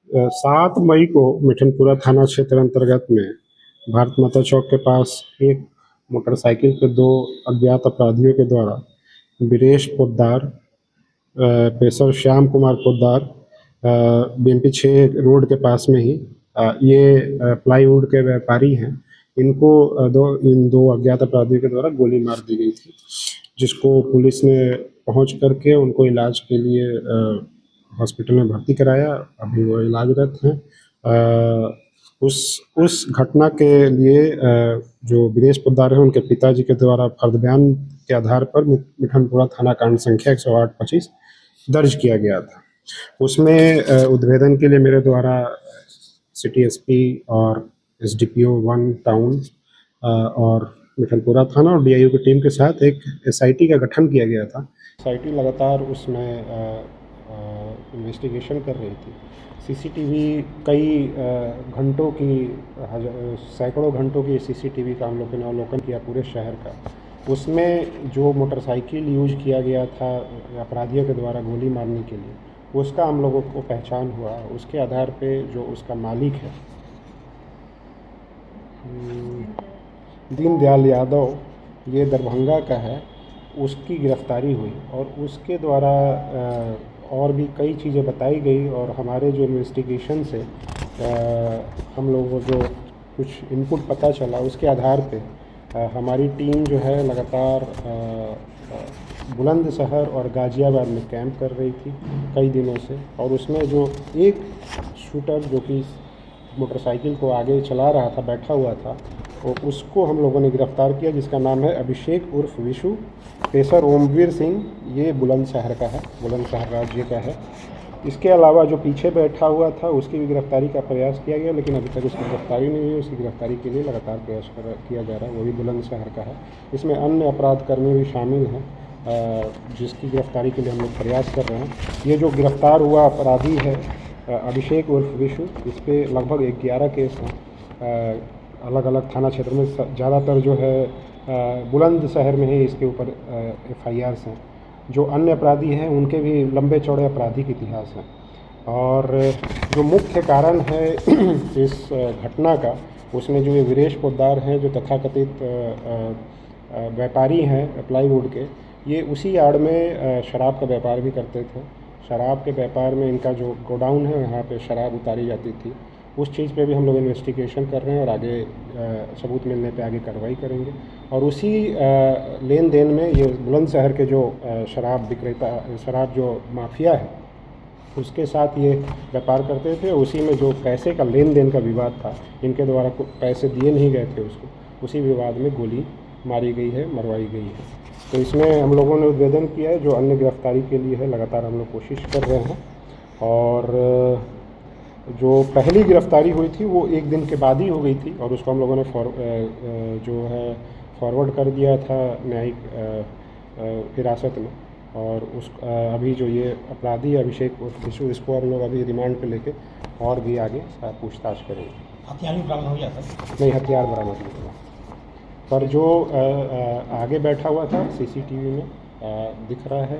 7 मई को मिठनपुरा थाना क्षेत्र अंतर्गत में भारत माता चौक के पास एक मोटरसाइकिल पे 2 अज्ञात अपराधियों के द्वारा Viresh Poddar, pressure Shyam Kumar Poddar, BMP 6 road के पास में ही ये प्लाईवुड के व्यापारी हैं। इनको इन 2 अज्ञात अपराधियों के द्वारा गोली मार दी गई थी, जिसको पुलिस ने पहुंच करके उनको इलाज के लिए हॉस्पिटल में भर्ती कराया। अभी वो इलाजरत हैं। उस घटना के लिए जो वीरेश पोद्दार है उनके पिताजी के द्वारा फर्द बयान के आधार पर मिठनपुरा थाना कांड संख्या 108-25 दर्ज किया गया था। उसमें उद्भेदन के लिए मेरे द्वारा सिटी एसपी और एसडीपीओ 1 टाउन और मिठनपुरा थाना और डीआईओ की टीम के साथ एक एसआईटी का गठन किया गया था। एसआईटी लगातार उसमें इन्वेस्टिगेशन कर रही थी। सीसीटीवी कई घंटों की सैकड़ों घंटों की सीसीटीवी का हम लोगों ने अवलोकन किया पूरे शहर का। उसमें जो मोटरसाइकिल यूज किया गया था अपराधियों के द्वारा गोली मारने के लिए, उसका हम लोगों को पहचान हुआ। उसके आधार पे जो उसका मालिक है दीनदयाल यादव, ये दरभंगा का है, उसकी गिरफ्तारी हुई और उसके द्वारा और भी कई चीज़ें बताई गई। और हमारे जो इन्वेस्टिगेशन से हम लोगों को जो कुछ इनपुट पता चला, उसके आधार पे हमारी टीम जो है लगातार बुलंदशहर और गाज़ियाबाद में कैंप कर रही थी कई दिनों से। और उसमें जो एक शूटर जो कि मोटरसाइकिल को आगे चला रहा था, बैठा हुआ था, तो उसको हम लोगों ने गिरफ़्तार किया, जिसका नाम है अभिषेक उर्फ विशु। पेशर ओमवीर सिंह, ये बुलंदशहर का है, बुलंदशहर राज्य का है। इसके अलावा जो पीछे बैठा हुआ था उसकी भी गिरफ्तारी का प्रयास किया गया, लेकिन अभी तक उसकी गिरफ्तारी नहीं हुई। उसकी गिरफ्तारी के लिए लगातार प्रयास किया जा रहा है, वो भी बुलंदशहर का है। इसमें अन्य अपराधकर्मी भी शामिल हैं, जिसकी गिरफ्तारी के लिए हम लोग प्रयास कर रहे हैं। ये जो गिरफ्तार हुआ अपराधी है अभिषेक उर्फ विशु, इस पर लगभग 11 केस हैं अलग अलग थाना क्षेत्र में। ज़्यादातर जो है बुलंदशहर में ही इसके ऊपर FIRs हैं। जो अन्य अपराधी हैं उनके भी लंबे चौड़े आपराधिक इतिहास हैं। और जो मुख्य कारण है इस घटना का, उसमें जो ये वीरेश पोद्दार हैं, जो तथाकथित व्यापारी हैं प्लाईवुड के, ये उसी आड़ में शराब का व्यापार भी करते थे। शराब के व्यापार में इनका जो गोडाउन है, वहाँ पे शराब उतारी जाती थी। उस चीज़ पे भी हम लोग इन्वेस्टिगेशन कर रहे हैं और आगे सबूत मिलने पे आगे कार्रवाई करेंगे। और उसी लेन देन में ये बुलंदशहर के जो शराब विक्रेता, शराब जो माफिया है, उसके साथ ये व्यापार करते थे। उसी में जो पैसे का लेन देन का विवाद था, इनके द्वारा पैसे दिए नहीं गए थे उसको, उसी विवाद में गोली मारी गई है, मरवाई गई है। तो इसमें हम लोगों ने उद्भेदन किया है। जो अन्य गिरफ्तारी के लिए है लगातार हम लोग कोशिश कर रहे हैं। और जो पहली गिरफ्तारी हुई थी वो 1 दिन के बाद ही हो गई थी और उसको हम लोगों ने फॉरवर्ड कर दिया था न्यायिक हिरासत में। और अभी जो ये अपराधी अभिषेक उर्फ विशु, इसको हम लोग अभी रिमांड पे लेके और भी आगे पूछताछ करेंगे। हथियार भी बरामद हो गया था? नहीं, हथियार बरामद नहीं हुआ। पर जो आगे बैठा हुआ था सीसीटीवी में दिख रहा है,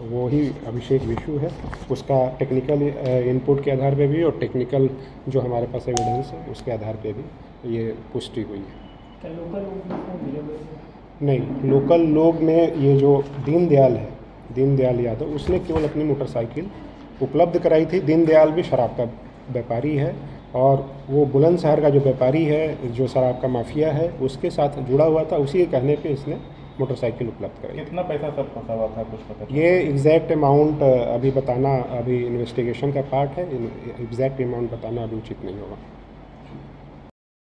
वो ही अभिषेक विशु है। उसका टेक्निकल इनपुट के आधार पे भी और टेक्निकल जो हमारे पास एविडेंस है उसके आधार पे भी ये पुष्टि हुई है। क्या लोकल लोग? नहीं, लोकल लोग ने, ये जो दीनदयाल है, दीनदयाल यादव, उसने केवल अपनी मोटरसाइकिल उपलब्ध कराई थी। दीनदयाल भी शराब का व्यापारी है और वो बुलंदशहर का जो व्यापारी है, जो शराब का माफिया है, उसके साथ जुड़ा हुआ था। उसी के कहने पे इसने मोटरसाइकिल उपलब्ध कराई। कितना पैसा सब फंसा हुआ था, कुछ पता? ये एग्जैक्ट अमाउंट अभी बताना, अभी इन्वेस्टिगेशन का पार्ट है। एग्जैक्ट अमाउंट बताना अभी उचित नहीं होगा।